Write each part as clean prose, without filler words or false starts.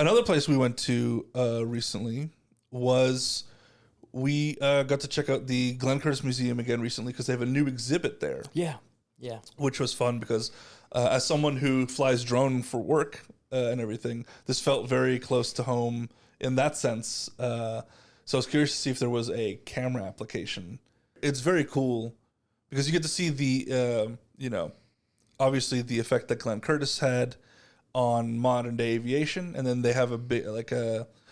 Another place we went to recently was we got to check out the Glenn Curtis Museum again recently because they have a new exhibit there. Yeah, yeah. Which was fun because as someone who flies drone for work and everything, this felt very close to home in that sense. So I was curious to see if there was a camera application. It's very cool because you get to see the, obviously the effect that Glenn Curtis had on modern day aviation. And then they have a bit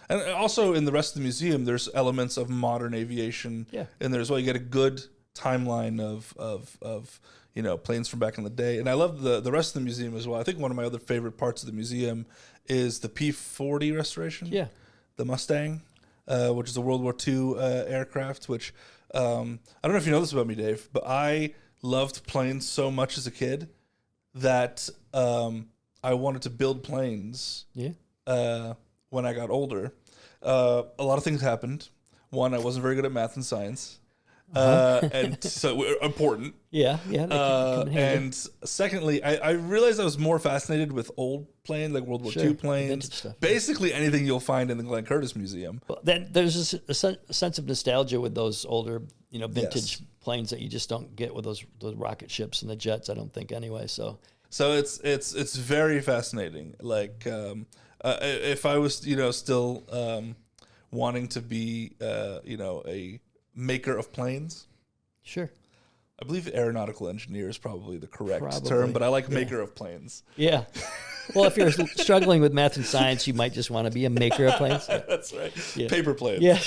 and also in the rest of the museum, there's elements of modern aviation in there as well. You get a good timeline of planes from back in the day. And I love the rest of the museum as well. I think one of my other favorite parts of the museum is the P-40 restoration. Yeah. The Mustang, which is a World War II aircraft, which I don't know if you know this about me, Dave, but I loved planes so much as a kid that I wanted to build planes when I got older. A lot of things happened. One, I wasn't very good at math and science. And so important. And secondly, I realized I was more fascinated with old planes, like World War II planes. Basically anything you'll find in the Glenn Curtis Museum. Well, then there's a sense of nostalgia with those older, vintage planes that you just don't get with those rocket ships and the jets. I don't think anyway. So it's very fascinating. Like if I was still wanting to be a maker of planes. Sure. I believe aeronautical engineer is probably the correct term, but I like maker of planes. Yeah. Well, if you're struggling with math and science, you might just want to be a maker of planes. Yeah. That's right. Yeah. Paper planes. Yeah.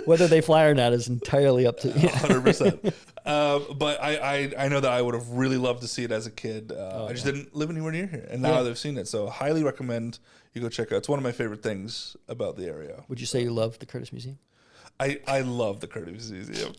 Whether they fly or not is entirely up to you. 100%. But I know that I would have really loved to see it as a kid. I just didn't live anywhere near here. And now they've seen it. So highly recommend you go check out. It's one of my favorite things about the area. Would you say you love the Curtis Museum? I love the Curtis Museum.